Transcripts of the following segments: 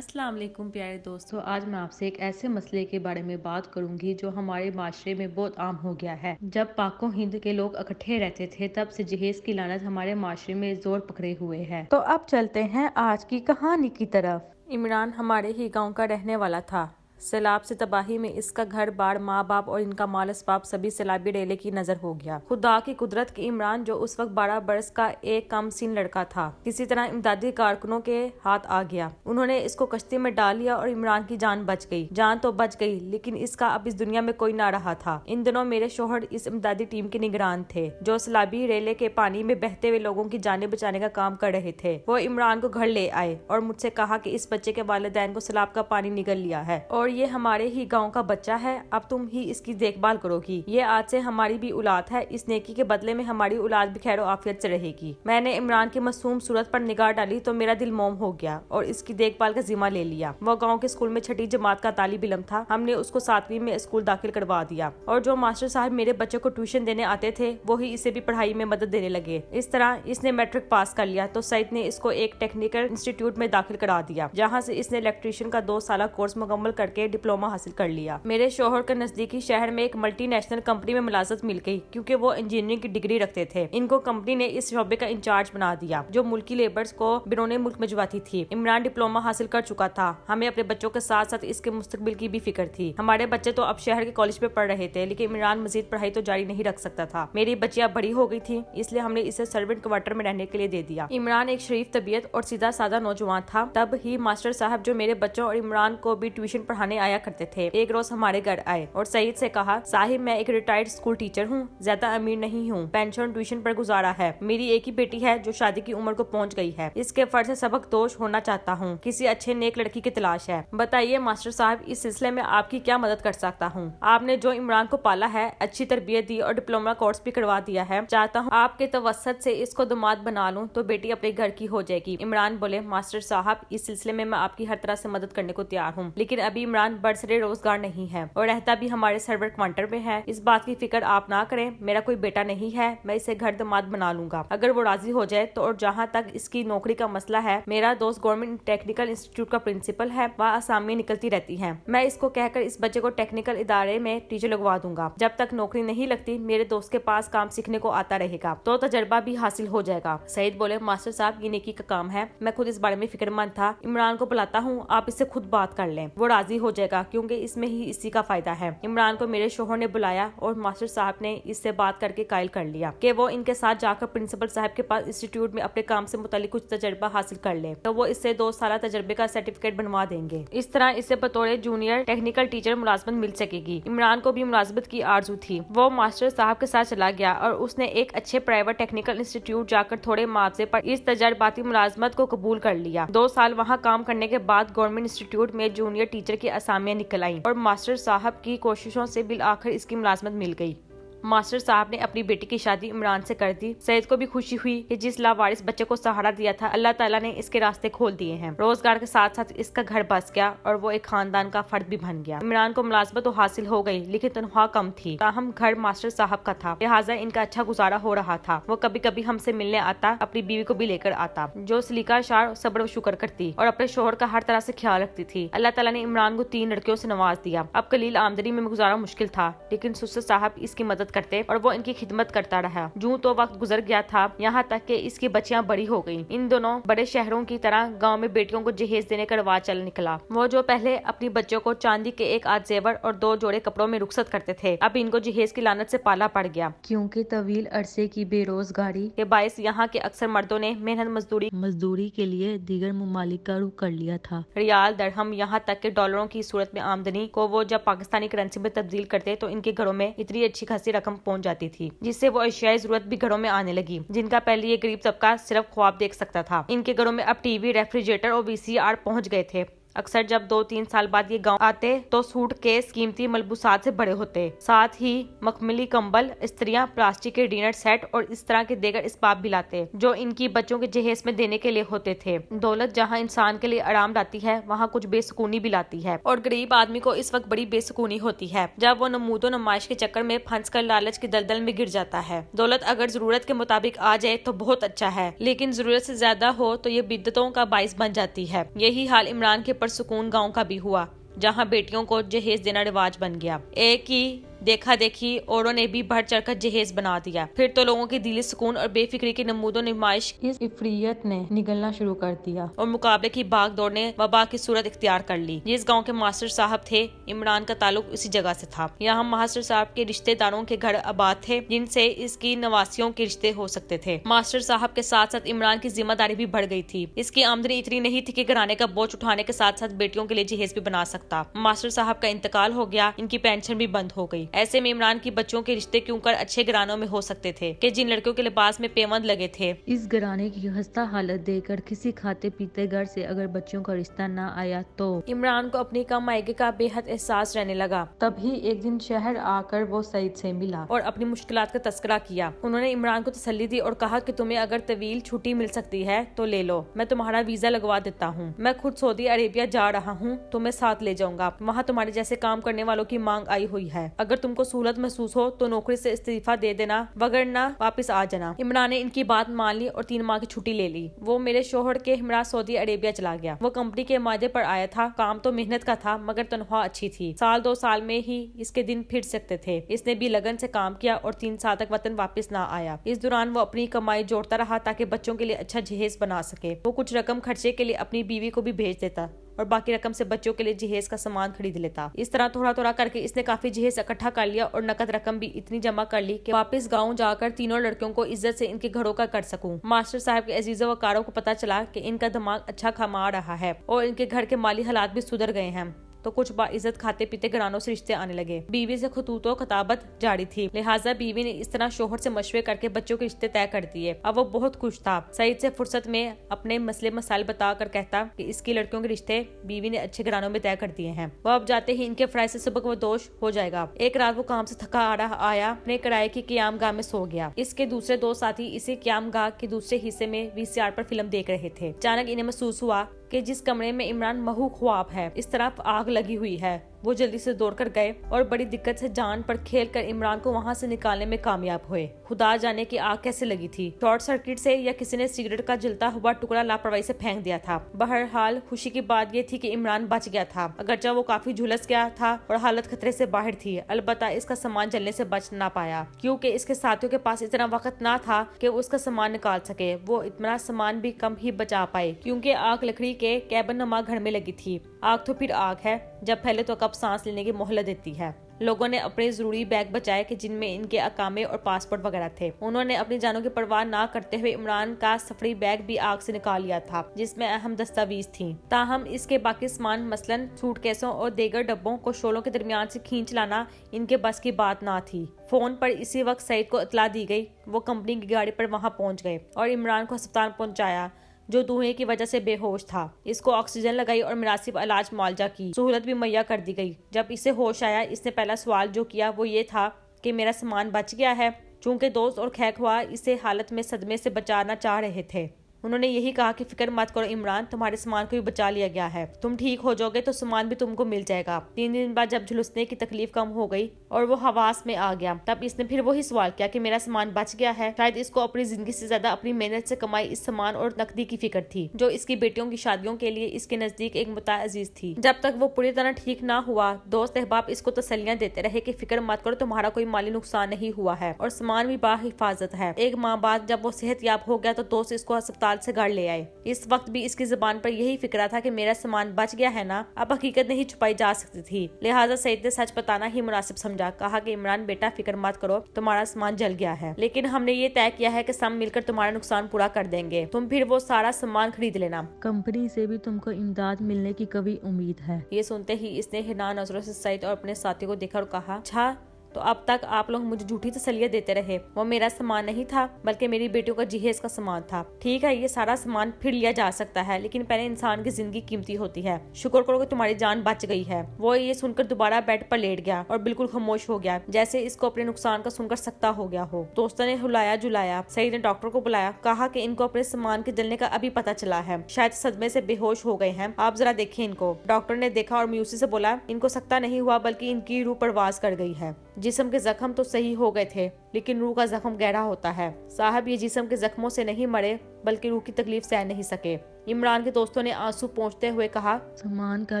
अस्सलाम वालेकुम प्यारे दोस्तों, आज मैं आपसे एक ऐसे मसले के बारे में बात करूंगी जो हमारे माशरे में बहुत आम हो गया है। जब पाको हिंद के लोग इकट्ठे रहते थे तब से जहेज की लानत हमारे माशरे में जोर पकड़े हुए है। तो अब चलते हैं आज की कहानी की तरफ। इमरान हमारे ही गाँव का रहने वाला था। सैलाब से तबाही में इसका घर बार, माँ बाप और इनका माल असबाब सभी सैलाबी डेले की नजर हो गया। खुदा की कुदरत की इमरान जो उस वक्त 12 बरस का एक कम सीन लड़का था, किसी तरह इमदादी कारकुनों के हाथ आ गया। उन्होंने इसको कश्ती में डाल लिया और इमरान की जान बच गई। जान तो बच गई, लेकिन इसका अब इस दुनिया में कोई ना रहा था। इन दिनों मेरे शोहर इस इमदादी टीम के निगरान थे जो सैलाबी रेले के पानी में बहते हुए लोगों की जानें बचाने का काम कर रहे थे। वो इमरान को घर ले आए और मुझसे कहा कि इस बच्चे के वालिदैन को सैलाब का पानी निगल लिया है और ये हमारे ही गांव का बच्चा है, अब तुम ही इसकी देखभाल करोगी। ये आज से हमारी भी औलाद है, इस नेकी के बदले में हमारी औलाद भी खैर आफियत से रहेगी। मैंने इमरान की मासूम सूरत पर निगाह डाली तो मेरा दिल मोम हो गया और इसकी देखभाल का जिम्मा ले लिया। वो गांव के स्कूल में 6ठी जमात का तालिब इल्म था। हमने उसको 7वीं में स्कूल दाखिल करवा दिया और जो मास्टर साहब मेरे बच्चे को ट्यूशन देने आते थे वो ही इसे भी पढ़ाई में मदद देने लगे। इस तरह इसने मैट्रिक पास कर लिया तो सईद ने इसको एक टेक्निकल इंस्टीट्यूट में दाखिल करा दिया, जहाँ से इसने इलेक्ट्रीशियन का 2 साल कोर्स मुकम्मल करके डिप्लोमा हासिल कर लिया। मेरे शोहर के नजदीकी शहर में एक मल्टीनेशनल कंपनी में मुलाजमत मिल गई क्योंकि वो इंजीनियरिंग की डिग्री रखते थे। इनको कंपनी ने इस शोबे का इंचार्ज बना दिया जो मुल्की लेबर्स को बिरोने मुल्क भिजवाती थी। इमरान डिप्लोमा हासिल कर चुका था। हमें अपने बच्चों के साथ साथ इसके मुस्तकबिल की भी फिक्र थी। हमारे बच्चे तो अब शहर के कॉलेज में पढ़ रहे थे, लेकिन इमरान मजीद पढ़ाई तो जारी नहीं रख सकता था। मेरी बच्चियां बड़ी हो गई थी, इसलिए हमने इसे सर्वेंट क्वार्टर में रहने के लिए दे दिया। इमरान एक शरीफ तबीयत और सीधा साधा नौजवान था। तब ही मास्टर साहब जो मेरे बच्चों और इमरान को भी ट्यूशन पढ़ाने आया करते थे, एक रोज हमारे घर आए और सईद से कहा, साहिब मैं एक रिटायर्ड स्कूल टीचर हूँ, ज्यादा अमीर नहीं हूँ, पेंशन ट्यूशन पर गुजारा है। मेरी एक ही बेटी है जो शादी की उम्र को पहुँच गई है। इसके फर्ज से सबक दोष होना चाहता हूँ। किसी अच्छे नेक लड़की की तलाश है। बताइए मास्टर साहब, इस सिलसिले में आपकी क्या मदद कर सकता हूँ? आपने जो इमरान को पाला है, अच्छी तरबियत दी और डिप्लोमा कोर्स भी करवा दिया है, चाहता हूँ आपके तवसत से इसको दामाद बना लूँ तो बेटी अपने घर की हो जाएगी। इमरान बोले, मास्टर साहब इस सिलसिले में मैं आपकी हर तरह से मदद करने को तैयार हूँ, लेकिन अभी इमरान बरसरे रोजगार नहीं है और रहता भी हमारे सर्वर क्वार्टर में है। इस बात की फिक्र आप ना करें, मेरा कोई बेटा नहीं है, मैं इसे घर दामाद बना लूंगा अगर वो राजी हो जाए तो। और जहाँ तक इसकी नौकरी का मसला है, मेरा दोस्त गवर्नमेंट टेक्निकल इंस्टीट्यूट का प्रिंसिपल है, वहाँ असामियाँ निकलती रहती हैं। मैं इसको कहकर इस बच्चे को टेक्निकल इदारे में टीचर लगवा दूंगा। जब तक नौकरी नहीं लगती मेरे दोस्त के पास काम सीखने को आता रहेगा तो तजर्बा भी हासिल हो जाएगा। सईद बोले, मास्टर साहब ये नेकी का काम है, मैं खुद इस बारे में फिक्रमंद था। इमरान को बुलाता हूँ, आप इससे खुद बात कर लें, वो राजी हो जाएगा क्योंकि इसमें ही इसी का फायदा है। इमरान को मेरे शोहर ने बुलाया और मास्टर साहब ने इससे बात करके कायल कर लिया कि वो इनके साथ जाकर प्रिंसिपल साहब के पास इंस्टीट्यूट में अपने काम से मुतालिक कुछ तजर्बा हासिल कर ले तो वो इससे 2 साल तजर्बे का सर्टिफिकेट बनवा देंगे। इस तरह इसे बतौर जूनियर टेक्निकल टीचर मुलाजमत मिल सकेगी। इमरान को भी मुलाजमत की आरजू थी। वो मास्टर साहब के साथ चला गया और उसने एक अच्छे प्राइवेट टेक्निकल इंस्टीट्यूट जाकर थोड़े मुआवजे पर इस तजर्बाती मुलाजमत को कबूल कर लिया। 2 साल वहाँ काम करने के बाद गवर्नमेंट इंस्टीट्यूट में जूनियर टीचर की असामियाँ निकल आई और मास्टर साहब की कोशिशों से बिल आखिर इसकी मुलाजमत मिल गई। मास्टर साहब ने अपनी बेटी की शादी इमरान से कर दी। सईद को भी खुशी हुई कि जिस लावारिस बच्चे को सहारा दिया था, अल्लाह ताला ने इसके रास्ते खोल दिए हैं। रोजगार के साथ साथ इसका घर बस गया और वो एक खानदान का फर्द भी बन गया। इमरान को मुलाजमत तो हासिल हो गई, लेकिन तनख्वाह कम थी। ताहम घर मास्टर साहब का था, लिहाजा इनका अच्छा गुजारा हो रहा था। वो कभी कभी हमसे मिलने आता, अपनी बीवी को भी लेकर आता जो सलीका शार, सब्र व शुक्र करती और अपने शोहर का हर तरह से ख्याल रखती थी। अल्लाह ताला ने इमरान को 3 लड़कियों से नवाज दिया। अब कलील आमदनी में गुजारा मुश्किल था, लेकिन सुसर साहब इसकी मदद करते और वो इनकी खिदमत करता रहा। जूं तो वक्त गुजर गया था, यहाँ तक कि इसकी बच्चियां बड़ी हो गईं। इन दोनों बड़े शहरों की तरह गांव में बेटियों को जहेज देने का रवाज चल निकला। वो जो पहले अपनी बच्चों को चांदी के 1 आध जेवर और 2 जोड़े कपड़ों में रुखसत करते थे, अब इनको जहेज की लानत से पाला पड़ गया क्योंकि तवील अरसे की बेरोजगारी के बायस यहाँ के अक्सर मर्दों ने मेहनत मजदूरी के लिए दीगर ममालिक का रुख कर लिया था। रियाल, दरहम, यहाँ तक के डॉलरों की सूरत में आमदनी को वो जब पाकिस्तानी करेंसी में तब्दील करते तो इनके घरों में इतनी अच्छी खासी रकम पहुँच जाती थी जिससे वो अशियाई जरूरत भी घरों में आने लगी जिनका पहले ये गरीब तबका सिर्फ ख्वाब देख सकता था। इनके घरों में अब टीवी, रेफ्रिजरेटर और VCR पहुंच गए थे। अक्सर जब 2-3 साल बाद ये गांव आते तो सूट केस कीमती मलबूसात से भरे होते, साथ ही मखमली कंबल, स्त्रियां प्लास्टिक के डिनर सेट और इस तरह के देगर इसबाब भी लाते जो इनकी बच्चों के जहेज में देने के लिए होते थे। दौलत जहां इंसान के लिए आराम लाती है, वहां कुछ बेसुकूनी भी लाती है और गरीब आदमी को इस वक्त बड़ी बेसुकूनी होती है जब वो नमूदो नमाइश के चक्कर में फंस कर लालच की दलदल में गिर जाता है। दौलत अगर जरूरत के मुताबिक आ जाए तो बहुत अच्छा है, लेकिन जरूरत से ज्यादा हो तो ये बिद्दतों का बाइस बन जाती है। यही हाल इमरान के पुरसुकून गांव का भी हुआ, जहां बेटियों को जहेज देना रिवाज बन गया। एक ही देखा देखी औरों ने भी बढ़ चढ़कर जहेज बना दिया। फिर तो लोगों की दिली सुकून और बेफिक्री की नमूदो नुमाइश इस इफरियत ने निगलना शुरू कर दिया और मुकाबले की भाग दौड़ ने वबा की सूरत इख्तियार कर ली। जिस गांव के मास्टर साहब थे, इमरान का ताल्लुक इसी जगह से था। यहाँ मास्टर साहब के रिश्तेदारों के घर आबाद थे, जिनसे इसकी नवासियों के रिश्ते हो सकते थे। मास्टर साहब के साथ साथ इमरान की जिम्मेदारी भी बढ़ गई थी। इसकी आमदनी इतनी नहीं थी कि घराने का बोझ उठाने के साथ साथ बेटियों के लिए जहेज भी बना सकता। मास्टर साहब का इंतकाल हो गया, इनकी पेंशन भी बंद हो गई। ऐसे में इमरान की बच्चों के रिश्ते क्यों कर अच्छे घरानों में हो सकते थे कि जिन लड़कियों के लिबास में पेवंद लगे थे। इस घराने की खस्ता हालत देखकर किसी खाते पीते घर से अगर बच्चों का रिश्ता न आया तो इमरान को अपनी कम आयगी का बेहद एहसास रहने लगा। तभी एक दिन शहर आकर वो सईद से मिला और अपनी मुश्किलात का तस्करा किया। उन्होंने इमरान को तसल्ली दी और कहा कि तुम्हें अगर तवील छुट्टी मिल सकती है तो ले लो, मैं तुम्हारा वीजा लगवा देता हूँ। मैं खुद सऊदी अरेबिया जा रहा हूँ, तुम्हें साथ ले जाऊंगा। वहाँ तुम्हारे जैसे काम करने वालों की मांग आई हुई है। अगर तुमको सहूलत महसूस हो तो नौकरी से इस्तीफा दे देना, वगरना वापस आ जाना। इमरान ने इनकी बात मान ली और 3 माह की छुट्टी ले ली। वो मेरे शोहर के हमरा सऊदी अरेबिया चला गया। वो कंपनी के मादे पर आया था। काम तो मेहनत का था मगर तनख्वाह अच्छी थी। 1-2 साल में ही इसके दिन फिर सकते थे। इसने भी लगन से काम किया और 3 साल तक वतन वापस ना आया। इस दौरान वो अपनी कमाई जोड़ता रहा ताकि बच्चों के लिए अच्छा जहेज बना सके। वो कुछ रकम खर्चे के लिए अपनी बीवी को भी भेज देता और बाकी रकम से बच्चों के लिए जहेज का सामान खरीद लेता। इस तरह थोड़ा थोड़ा करके इसने काफी जहेज इकट्ठा कर लिया और नकद रकम भी इतनी जमा कर ली कि वापस गांव जाकर तीनों लड़कियों को इज्जत से इनके घरों का कर सकूं। मास्टर साहब के अजीजों वकारों को पता चला कि इनका दिमाग अच्छा कमा रहा है और इनके घर के माली हालात भी सुधर गए हैं, तो कुछ बाइज्जत खाते पीते घरानों से रिश्ते आने लगे। बीवी से खतूतो खताबत जारी थी, लिहाजा बीवी ने इस तरह शोहर से मशवरे करके बच्चों के रिश्ते तय कर दिए। अब वो बहुत खुश था। सईद से फुर्सत में अपने मसले मसाइल बता कर कहता कि इसकी लड़कियों के रिश्ते बीवी ने अच्छे घरानों में तय कर दिए हैं। वो अब जाते ही इनके फ्राई से सबक वो दोष हो जाएगा। एक रात वो काम से थका आ रहा आया, अपने किराए की क़याम गाह में सो गया। इसके दूसरे 2 साथी इसी क़याम गाह के दूसरे हिस्से में VCR पर फिल्म देख रहे थे। अचानक इन्हें महसूस हुआ कि जिस कमरे में इमरान महू ख्वाब है, इस तरफ आग लगी हुई है। वो जल्दी से दौड़कर गए और बड़ी दिक्कत से जान पर खेलकर इमरान को वहां से निकालने में कामयाब हुए। खुदा जाने की आग कैसे लगी थी, शॉर्ट सर्किट से या किसी ने सिगरेट का जलता हुआ टुकड़ा लापरवाही से फेंक दिया था। बहरहाल खुशी की बात ये थी कि इमरान बच गया था, अगरचे वो काफी झुलस गया था और हालत खतरे से बाहर थी। अलबत्ता इसका सामान जलने से बच ना पाया क्योंकि इसके साथियों के पास इतना वक्त ना था कि वो उसका सामान निकाल सके। वो इतना सामान भी कम ही बचा पाए क्योंकि आग लकड़ी के कैबिन नुमा घर में लगी थी। आग तो फिर आग है, जब फैले तो कब सांस लेने की मोहलत देती है। लोगों ने अपने जरूरी बैग बचाए कि जिनमें इनके अकामे और पासपोर्ट वगैरह थे। उन्होंने अपनी जानों की परवाह ना करते हुए इमरान का सफरी बैग भी आग से निकाल लिया था, जिसमें अहम दस्तावेज थी। ताहम इसके बाकी सामान मसलन सूटकेसों और दीगर डब्बों को शोलों के दरमियान से खींच लाना इनके बस की बात ना थी। फोन पर इसी वक्त सईद को इतला दी गई। वो कंपनी की गाड़ी पर वहां पहुंच गए और इमरान को अस्पताल पहुंचाया, जो धुएं की वजह से बेहोश था। इसको ऑक्सीजन लगाई और मुनासिब इलाज मुआवजा की सहूलत भी मुहैया कर दी गई। जब इसे होश आया, इसने पहला सवाल जो किया वो ये था कि मेरा सामान बच गया है। चूंकि दोस्त और खैखवा इसे हालत में सदमे से बचाना चाह रहे थे, उन्होंने यही कहा कि फिक्र मत करो इमरान, तुम्हारे सामान को भी बचा लिया गया है। तुम ठीक हो जाओगे तो सामान भी तुमको मिल जाएगा। 3 दिन बाद जब झुलसने की तकलीफ कम हो गई और वो हवास में आ गया, तब इसने फिर वही सवाल किया कि मेरा सामान बच गया है। शायद इसको अपनी जिंदगी से ज्यादा अपनी मेहनत से कमाई इस सामान और नकदी की फिक्र थी, जो इसकी बेटियों की शादियों के लिए इसके नजदीक एक मुता अजीज थी। जब तक वो पूरी तरह ठीक ना हुआ, दोस्त अहबाब इसको तसल्लियां देते रहे कि फिक्र मत करो, तुम्हारा कोई माली नुकसान नहीं हुआ है और सामान भी बाहिफाजत है। 1 माह बाद जब वो सेहतयाब हो गया तो दोस्त इसको अस्पताल से घर ले आए। इस वक्त भी इसकी जुबान पर यही फिक्रा था कि मेरा सामान बच गया है ना। अब हकीकत नहीं छुपाई जा सकती थी, लिहाजा सईद ने सच बताना ही मुनासिब समझा। कहा कि इमरान बेटा फिक्र मत करो, तुम्हारा सामान जल गया है, लेकिन हमने ये तय किया है कि सब मिलकर तुम्हारा नुकसान पूरा कर देंगे। तुम फिर वो सारा सामान खरीद लेना। कंपनी से भी तुमको इमदाद मिलने की कभी उम्मीद है। ये सुनते ही इसने हिना नजरों से सईद और अपने साथी को देखा और कहा, अच्छा तो अब तक आप लोग मुझे झूठी तसल्लियां देते रहे। वो मेरा सामान नहीं था बल्कि मेरी बेटियों का जहेज का सामान था। ठीक है, ये सारा सामान फिर लिया जा सकता है, लेकिन पहले इंसान की जिंदगी कीमती होती है। शुक्र करो कि तुम्हारी जान बच गई है। वो ये सुनकर दोबारा बेड पर लेट गया और बिल्कुल खामोश हो गया, जैसे इसको अपने नुकसान का सुनकर सकता हो गया हो। दोस्तों ने हुलाया जुलाया। सईद ने डॉक्टर को बुलाया, कहा कि इनको अपने सामान के जलने का अभी पता चला है, शायद सदमे से बेहोश हो गए हैं, आप जरा देखिए इनको। डॉक्टर ने देखा और मायूसी से बोला, इनको सकता नहीं हुआ बल्कि इनकी रूह परवाज कर गई है। जिस्म के जख्म तो सही हो गए थे, लेकिन रूह का जख्म गहरा होता है। साहब ये जिस्म के जख्मों से नहीं मरे बल्कि रूह की तकलीफ सह नहीं सके। عمران کے دوستوں نے آنسو پوंछتے ہوئے کہا، سامان کا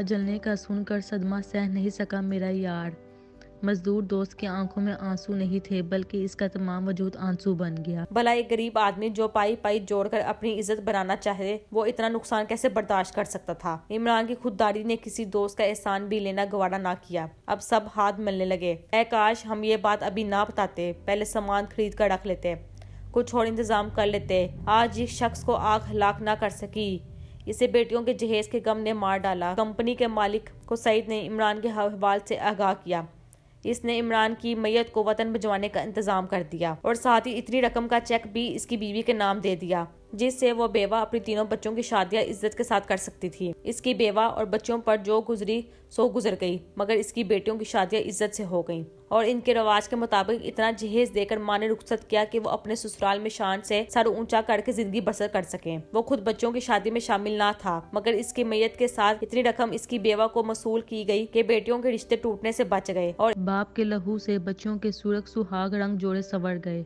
جلنے کا سن کر صدمہ سہ نہیں سکا میرا یار۔ مزدور دوست کی آنکھوں میں آنسو نہیں تھے بلکہ اس کا تمام وجود آنسو بن گیا۔ بھلا ایک غریب آدمی جو پائی پائی جوڑ کر اپنی عزت بنانا چاہے وہ اتنا نقصان کیسے برداشت کر سکتا تھا؟ عمران کی خودداری نے کسی دوست کا احسان بھی لینا گوارا نہ کیا۔ اب سب ہاتھ ملنے لگے۔ اے کاش ہم یہ بات ابھی نہ بتاتے، پہلے سامان خرید کر رکھ لیتے، کچھ اور انتظام کر لیتے۔ آج اس شخص کو آنکھ ہلاک نہ کر سکی، اسے بیٹیوں کے جہیز کے غم نے مار ڈالا۔ کمپنی کے مالک کو سعید نے عمران کے احوال سے آگاہ کیا۔ اس نے عمران کی میت کو وطن بھجوانے کا انتظام کر دیا اور ساتھ ہی اتنی رقم کا چیک بھی اس کی بیوی کے نام دے دیا جس سے وہ بیوہ اپنی تینوں بچوں کی شادیاں عزت کے ساتھ کر سکتی تھی۔ اس کی بیوہ اور بچوں پر جو گزری سو گزر گئی، مگر اس کی بیٹیوں کی شادیاں عزت سے ہو گئیں اور ان کے رواج کے مطابق اتنا جہیز دے کر ماں نے رخصت کیا کہ وہ اپنے سسرال میں شان سے سر اونچا کر کے زندگی بسر کر سکیں۔ وہ خود بچوں کی شادی میں شامل نہ تھا، مگر اس کی میت کے ساتھ اتنی رقم اس کی بیوہ کو موصول کی گئی کہ بیٹیوں کے رشتے ٹوٹنے سے بچ گئے اور باپ کے لہو سے بچوں کے سرخ سہاگ رنگ جوڑے سنور گئے۔